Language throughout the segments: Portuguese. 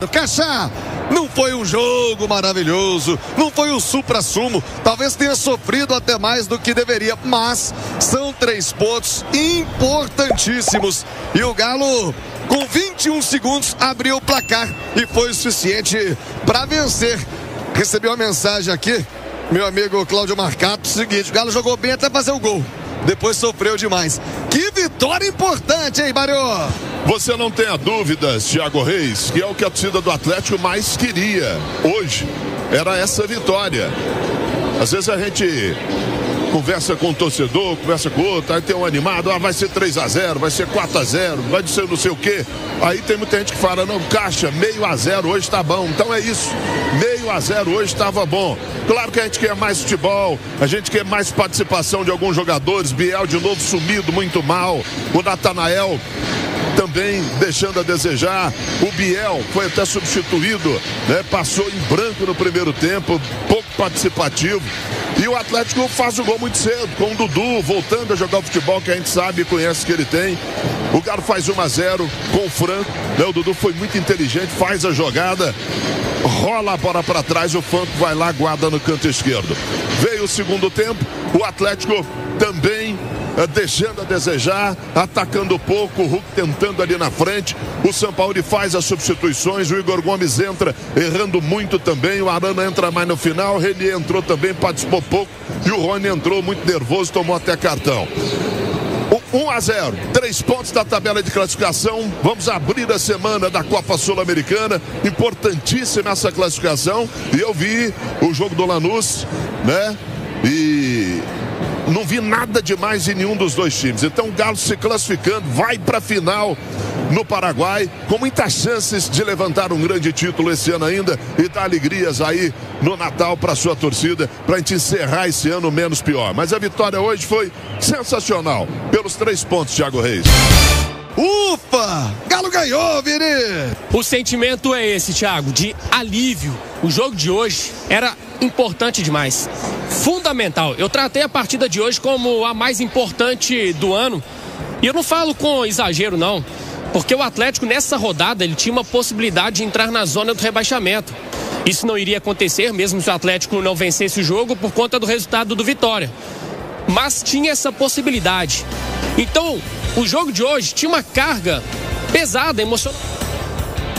Cachá, não foi um jogo maravilhoso, não foi um supra-sumo, talvez tenha sofrido até mais do que deveria, mas são 3 pontos importantíssimos e o Galo com 21 segundos abriu o placar e foi o suficiente para vencer. Recebi uma mensagem aqui, meu amigo Cláudio Marcato, seguinte: o Galo jogou bem até fazer o gol, depois sofreu demais. Que vitória importante, hein, Mário? Você não tenha dúvidas, Thiago Reis, que é o que a torcida do Atlético mais queria hoje, era essa vitória. Às vezes a gente conversa com um torcedor, conversa com outro, aí tem um animado, vai ser 3-0, vai ser 4-0, vai ser não sei o quê. Aí tem muita gente que fala, não, Caixa, 0,5 hoje tá bom. Então é isso, 0,5 hoje estava bom. Claro que a gente quer mais futebol, a gente quer mais participação de alguns jogadores. Biel de novo sumido, muito mal. O Natanael também deixando a desejar. O Biel foi até substituído, né? Passou em branco no primeiro tempo, pouco participativo. E o Atlético faz o gol muito cedo, com o Dudu voltando a jogar o futebol que a gente sabe e conhece que ele tem. O Galo faz 1-0 com o Franco, né? O Dudu foi muito inteligente, faz a jogada, rola a bola para trás, o Franco vai lá, guarda no canto esquerdo. Veio o segundo tempo, o Atlético também deixando a desejar, atacando pouco, o Hulk tentando ali na frente. O Sampaoli faz as substituições, o Igor Gomes entra errando muito também, o Arana entra mais no final, o Renier entrou também, participou pouco, e o Rony entrou muito nervoso, tomou até cartão. 1-0, 3 pontos da tabela de classificação. Vamos abrir a semana da Copa Sul-Americana, importantíssima essa classificação. E eu vi o jogo do Lanús, né? E não vi nada demais em nenhum dos dois times. Então o Galo se classificando, vai para a final no Paraguai, com muitas chances de levantar um grande título esse ano ainda e dar alegrias aí no Natal para sua torcida, para a gente encerrar esse ano menos pior. Mas a vitória hoje foi sensacional, pelos 3 pontos, Thiago Reis. Ufa! Galo ganhou, Vini! O sentimento é esse, Thiago, de alívio. O jogo de hoje era importante demais, fundamental. Eu tratei a partida de hoje como a mais importante do ano. E eu não falo com exagero, não. Porque o Atlético, nessa rodada, ele tinha uma possibilidade de entrar na zona do rebaixamento. Isso não iria acontecer, mesmo se o Atlético não vencesse o jogo, por conta do resultado do Vitória. Mas tinha essa possibilidade. Então, o jogo de hoje tinha uma carga pesada, emocional.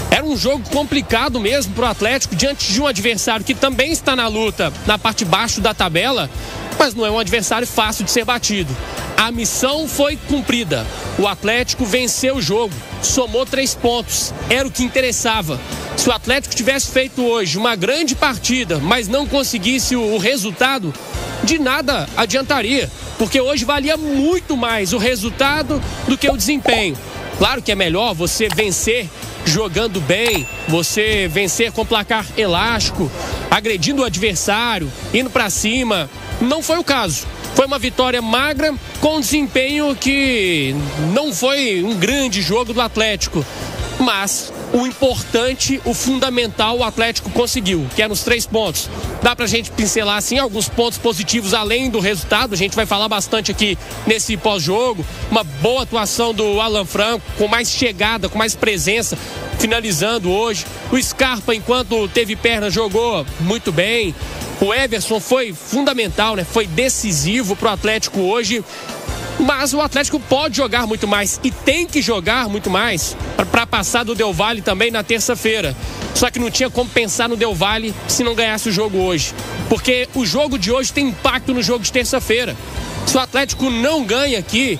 Era um jogo complicado mesmo para o Atlético, diante de um adversário que também está na luta, na parte de baixo da tabela, mas não é um adversário fácil de ser batido. A missão foi cumprida. O Atlético venceu o jogo, somou 3 pontos. Era o que interessava. Se o Atlético tivesse feito hoje uma grande partida, mas não conseguisse o resultado, de nada adiantaria, porque hoje valia muito mais o resultado do que o desempenho. Claro que é melhor você vencer jogando bem, você vencer com placar elástico, agredindo o adversário, indo para cima. Não foi o caso. Foi uma vitória magra com um desempenho que não foi um grande jogo do Atlético. Mas o importante, o fundamental, o Atlético conseguiu, que é nos 3 pontos. Dá pra gente pincelar, assim, alguns pontos positivos além do resultado. A gente vai falar bastante aqui nesse pós-jogo. Uma boa atuação do Alan Franco, com mais chegada, com mais presença, finalizando hoje. O Scarpa, enquanto teve perna, jogou muito bem. O Everson foi fundamental, né? Foi decisivo pro Atlético hoje. Mas o Atlético pode jogar muito mais e tem que jogar muito mais para passar do Del Valle também na terça-feira. Só que não tinha como pensar no Del Valle se não ganhasse o jogo hoje. Porque o jogo de hoje tem impacto no jogo de terça-feira. Se o Atlético não ganha aqui,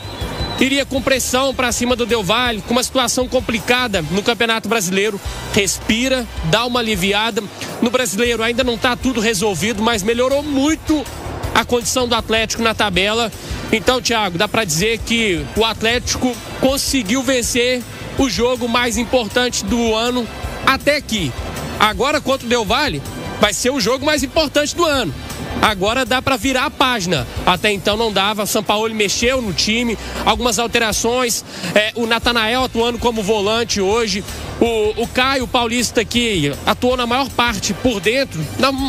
iria com pressão para cima do Del Valle, com uma situação complicada no Campeonato Brasileiro. Respira, dá uma aliviada. No Brasileiro ainda não está tudo resolvido, mas melhorou muito a condição do Atlético na tabela. Então, Thiago, dá para dizer que o Atlético conseguiu vencer o jogo mais importante do ano até aqui. Agora, contra o Del Valle, vai ser o jogo mais importante do ano. Agora dá para virar a página. Até então não dava. O Sampaoli mexeu no time, algumas alterações. O Natanael atuando como volante hoje. O Caio Paulista, que atuou na maior parte por dentro,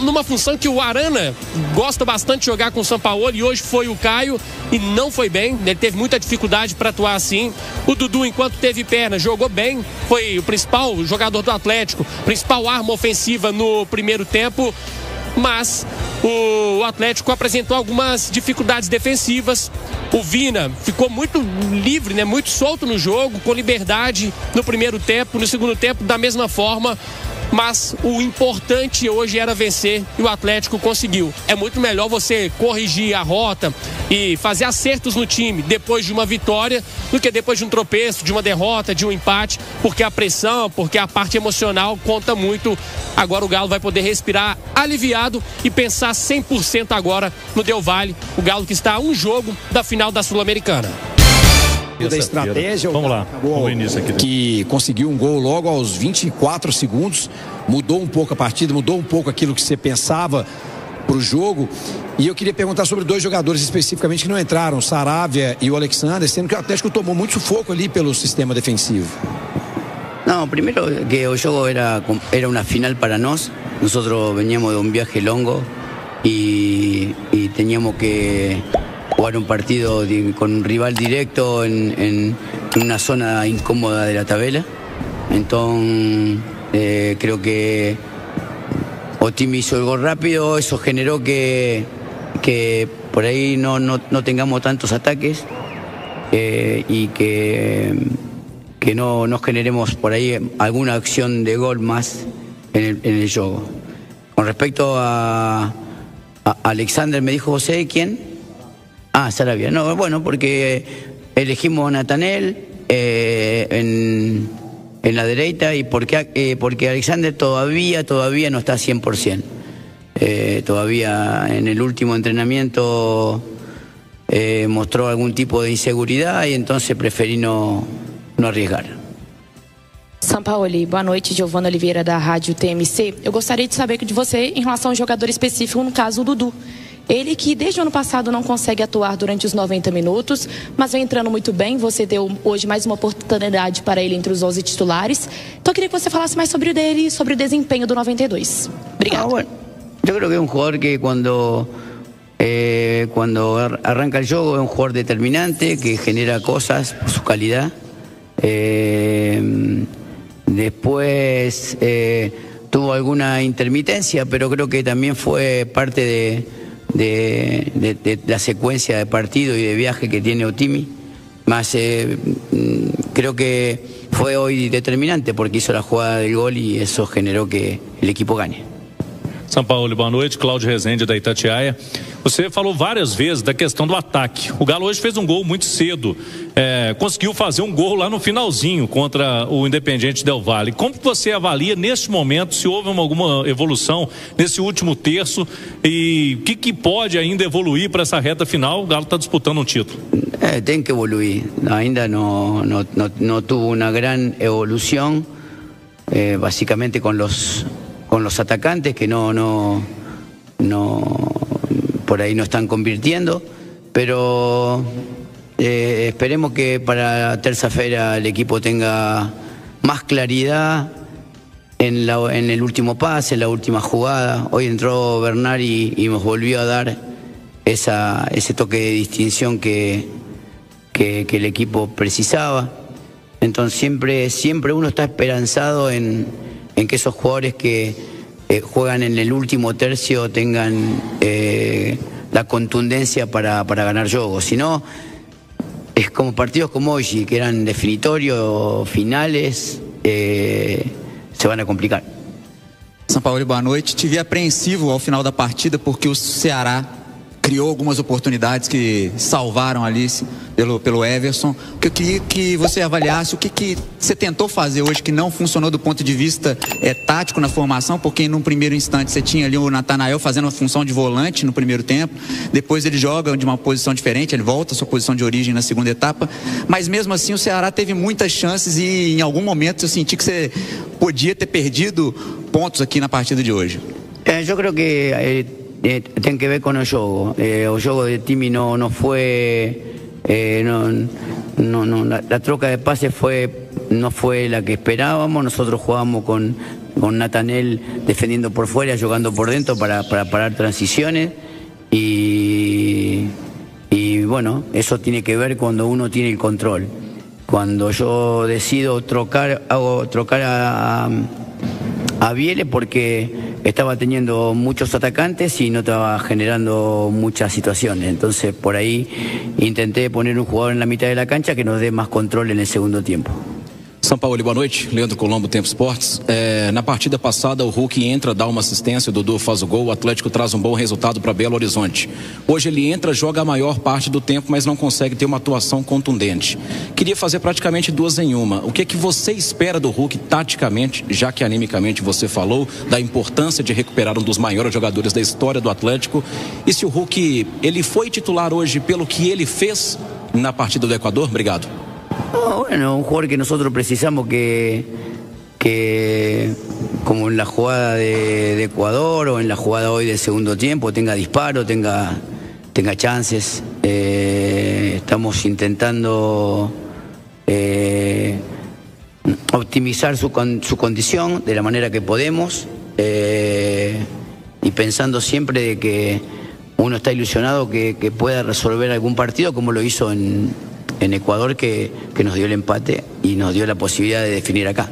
numa função que o Arana gosta bastante de jogar com o Sampaoli, e hoje foi o Caio e não foi bem, ele teve muita dificuldade para atuar assim. O Dudu, enquanto teve perna, jogou bem, foi o principal jogador do Atlético, principal arma ofensiva no primeiro tempo, mas o Atlético apresentou algumas dificuldades defensivas. O Vina ficou muito livre, né? Muito solto no jogo, com liberdade no primeiro tempo, no segundo tempo da mesma forma. Mas o importante hoje era vencer e o Atlético conseguiu. É muito melhor você corrigir a rota e fazer acertos no time depois de uma vitória do que depois de um tropeço, de uma derrota, de um empate, porque a pressão, porque a parte emocional conta muito. Agora o Galo vai poder respirar aliviado e pensar 100% agora no Del Valle, o Galo que está a um jogo da final da Sul-Americana. Da estratégia, vamos lá, vamos início aqui, né? Que conseguiu um gol logo aos 24 segundos, mudou um pouco a partida, mudou um pouco aquilo que você pensava para o jogo. E eu queria perguntar sobre dois jogadores especificamente que não entraram, o Saravia e o Alexander, sendo que o Atlético tomou muito sufoco ali pelo sistema defensivo. No, primero que el juego era una final para nosotros veníamos de un viaje longo y teníamos que jugar un partido con un rival directo en una zona incómoda de la tabla. Entonces creo que Otimi hizo el gol rápido, eso generó que por ahí no tengamos tantos ataques y que no nos generemos por ahí alguna acción de gol más en el juego. Con respecto a Alexander, me dijo José, ¿quién? Saravia. No, bueno, porque elegimos a Natanel en la derecha y porque Alexander todavía no está 100%. Todavía en el último entrenamiento mostró algún tipo de inseguridad y entonces preferí no arriesgar. Sampaoli, boa noite, Giovana Oliveira da Rádio TMC. Eu gostaria de saber de você em relação a um jogador específico, no caso o Dudu. Ele que desde o ano passado não consegue atuar durante os 90 minutos, mas vem entrando muito bem. Você deu hoje mais uma oportunidade para ele entre os 11 titulares. Então eu queria que você falasse mais sobre ele, sobre o desempenho do 92. Obrigado. Bueno, yo creo que es un jugador que cuando arranca el juego es un jugador determinante, que genera cosas por su calidad. Después tuvo alguna intermitencia, pero creo que también fue parte de la secuencia de partido y de viaje que tiene Otimi. Más creo que fue hoy determinante porque hizo la jugada del gol y eso generó que el equipo gane. Sampaoli, boa noite. Cláudio Rezende, da Itatiaia. Você falou várias vezes da questão do ataque. O Galo hoje fez um gol muito cedo. Conseguiu fazer um gol lá no finalzinho contra o Independiente Del Valle. Como você avalia neste momento se houve alguma evolução nesse último terço e o que pode ainda evoluir para essa reta final? O Galo está disputando um título. Tem que evoluir. Ainda no tuvo una gran evolución, básicamente con los atacantes que no por ahí no están convirtiendo, pero esperemos que para terça-feira el equipo tenga más claridad en el último pase, en la última jugada. Hoy entró Bernard y nos volvió a dar ese toque de distinción que el equipo precisaba. Entonces siempre uno está esperanzado en que esos jugadores que juegan en el último tercio tengan la contundencia para ganar juegos. Si no, es como partidos como hoy, que eran definitorios, finales, se van a complicar. Sampaoli, boa noite. Te vi apreensivo ao final da partida porque o Ceará criou algumas oportunidades que salvaram ali pelo Everson. Eu queria que você avaliasse o que você tentou fazer hoje que não funcionou do ponto de vista tático na formação, porque num primeiro instante você tinha ali o Natanael fazendo a função de volante no primeiro tempo, depois ele joga de uma posição diferente, ele volta à sua posição de origem na segunda etapa, mas mesmo assim o Ceará teve muitas chances e em algum momento eu senti que você podia ter perdido pontos aqui na partida de hoje. Eu creo que tiene que ver con el juego. El juego de Timi no fue la troca de pases no fue la que esperábamos. Nosotros jugábamos con Natanel defendiendo por fuera, jugando por dentro para parar transiciones y bueno, eso tiene que ver cuando uno tiene el control. Cuando yo decido trocar a Vélez porque estaba teniendo muchos atacantes y no estaba generando muchas situaciones. Entonces por ahí intenté poner un jugador en la mitad de la cancha que nos dé más control en el segundo tiempo. São Paulo, boa noite. Leandro Colombo, Tempo Esportes. Na partida passada, o Hulk entra, dá uma assistência, o Dudu faz o gol, o Atlético traz um bom resultado para Belo Horizonte. Hoje ele entra, joga a maior parte do tempo, mas não consegue ter uma atuação contundente. Queria fazer praticamente duas em uma. O que é que você espera do Hulk taticamente, já que animicamente você falou da importância de recuperar um dos maiores jogadores da história do Atlético? E se o Hulk, ele foi titular hoje pelo que ele fez na partida do Equador? Obrigado. Bueno, un jugador que nosotros precisamos que como en la jugada de Ecuador o en la jugada hoy del segundo tiempo tenga disparo, tenga chances. Estamos intentando optimizar su condición de la manera que podemos y pensando siempre de que uno está ilusionado que pueda resolver algún partido como lo hizo en Ecuador que nos dio el empate y nos dio la posibilidad de definir acá.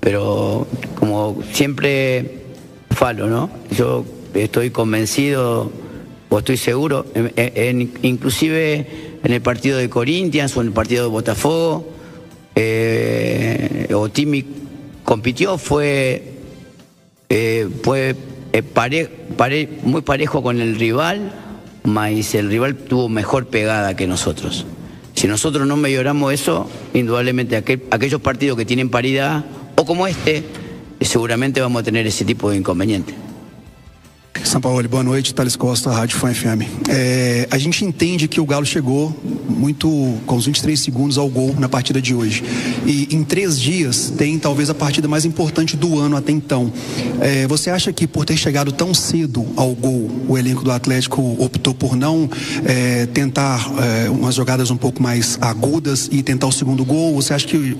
Pero como siempre falo, ¿no? Yo estoy convencido o estoy seguro, inclusive en el partido de Corinthians o en el partido de Botafogo, Otimi compitió, fue muy parejo con el rival, mas el rival tuvo mejor pegada que nosotros. Si nosotros no mejoramos eso, indudablemente aquellos partidos que tienen paridad, o como este, seguramente vamos a tener esse tipo de inconveniente. São Paulo, boa noite, Thales Costa, Rádio Fã FM. A gente entende que o Galo chegou muito com os 23 segundos ao gol na partida de hoje. E em 3 dias tem talvez a partida mais importante do ano até então. Você acha que por ter chegado tão cedo ao gol, o elenco do Atlético optou por não tentar umas jogadas um pouco mais agudas e tentar o segundo gol? Você acha que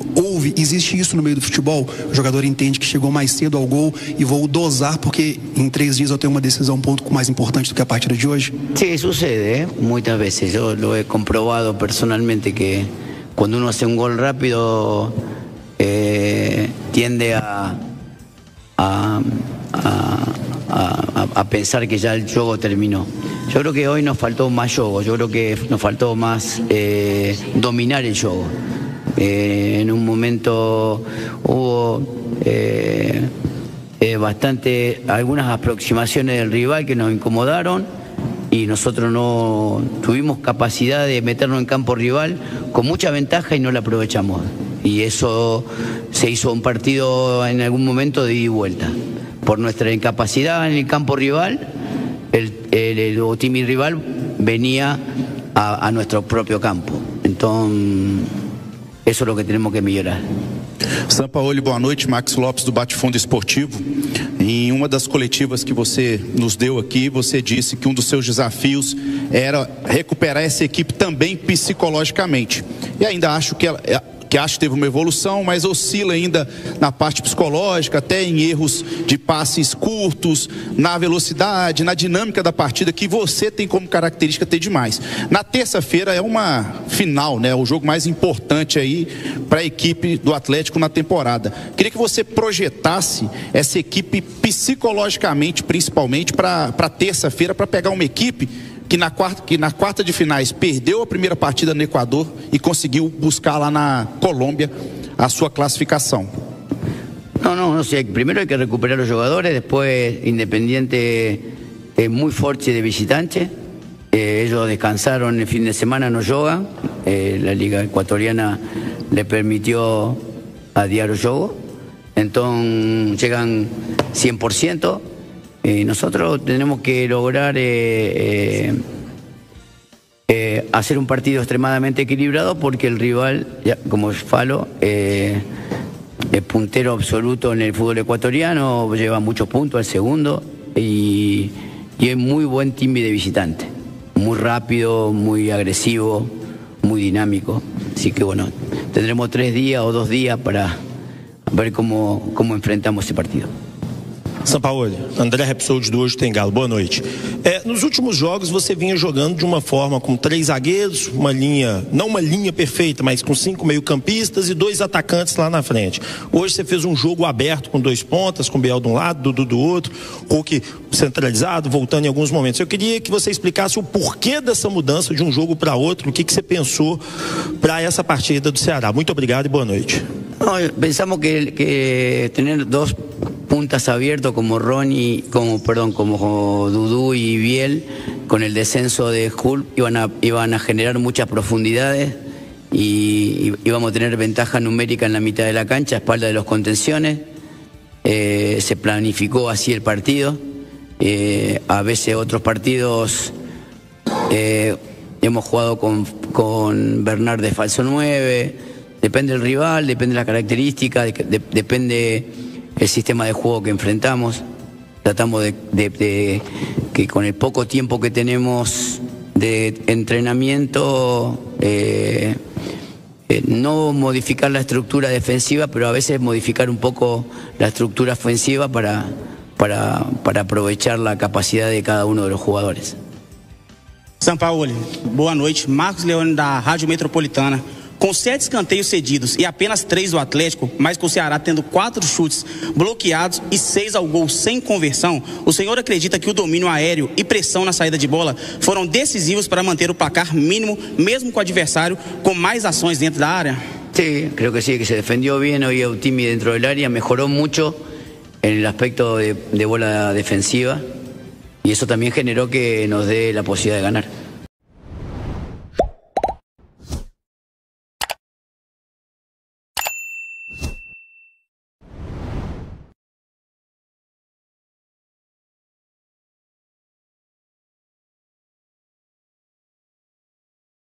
existe isso no meio do futebol? O jogador entende que chegou mais cedo ao gol e vou dosar porque em 3 dias eu tenho uma decisão um pouco mais importante do que a partida de hoje? Sí, sucede, muchas veces. Yo lo he comprobado personalmente que cuando uno hace un gol rápido tiende a pensar que ya el juego terminó. Yo creo que hoy nos faltó más juego, yo creo que nos faltó más dominar el juego. En un momento hubo algunas aproximaciones del rival que nos incomodaron y nosotros no tuvimos capacidad de meternos en campo rival con mucha ventaja y no la aprovechamos. Y eso se hizo un partido en algún momento de ida y vuelta. Por nuestra incapacidad en el campo rival, el Otimi rival venía a nuestro propio campo. Entonces, eso es lo que tenemos que mejorar. São Paulo, boa noite, Max Lopes do Bate-Fundo Esportivo. Em uma das coletivas que você nos deu aqui, você disse que um dos seus desafios era recuperar essa equipe também psicologicamente. E ainda acho que teve uma evolução, mas oscila ainda na parte psicológica, até em erros de passes curtos, na velocidade, na dinâmica da partida, que você tem como característica ter demais. Na terça-feira é uma final, né? O jogo mais importante aí para a equipe do Atlético na temporada. Queria que você projetasse essa equipe psicologicamente, principalmente para terça-feira, para pegar uma equipe que na quarta de finais perdeu a primeira partida no Equador e conseguiu buscar lá na Colômbia a sua clasificação. No sé, primero hay que recuperar los jugadores, después Independiente es muy fuerte de visitante, ellos descansaron el fin de semana, no juegan, la liga ecuatoriana le permitió adiar el juego, entonces llegan 100%. Nosotros tenemos que lograr hacer un partido extremadamente equilibrado porque el rival, como es Falo, es puntero absoluto en el fútbol ecuatoriano, lleva muchos puntos al segundo y es muy buen team de visitante, muy rápido, muy agresivo, muy dinámico. Así que bueno, tendremos 3 días o 2 días para ver cómo enfrentamos esse partido. Sampaoli, André Rapsod do Hoje Tem Galo, boa noite. Nos últimos jogos você vinha jogando de uma forma com 3 zagueiros, uma linha, não uma linha perfeita, mas com 5 meio-campistas e 2 atacantes lá na frente. Hoje você fez um jogo aberto com 2 pontas, com o Biel de um lado, Dudu do outro, Hulk centralizado, voltando em alguns momentos. Eu queria que você explicasse o porquê dessa mudança de um jogo para outro, o que você pensou para essa partida do Ceará. Muito obrigado e boa noite. Pensamos que tener 2 puntas abiertos como Ronnie, como Dudu y Biel, con el descenso de Hulk iban a generar muchas profundidades y íbamos a tener ventaja numérica en la mitad de la cancha, a espalda de los contenciones. Se planificó así el partido. A veces otros partidos hemos jugado con Bernard de falso 9. Depende del rival, depende de la característica, depende el sistema de juego que enfrentamos. Tratamos de que con el poco tiempo que tenemos de entrenamiento no modificar la estructura defensiva, pero a veces modificar un poco la estructura ofensiva para aprovechar la capacidad de cada uno de los jugadores. Sampaoli, boa noite. Marcos Leone da Rádio Metropolitana. Com 7 escanteios cedidos e apenas 3 do Atlético, mas com o Ceará tendo 4 chutes bloqueados e 6 ao gol sem conversão, o senhor acredita que o domínio aéreo e pressão na saída de bola foram decisivos para manter o placar mínimo, mesmo com o adversário com mais ações dentro da área? Sí, creo que sí, que se defendió bien hoy Eutimi dentro del área, mejoró mucho en el aspecto de bola defensiva y eso también generó que nos dé la posibilidad de ganar.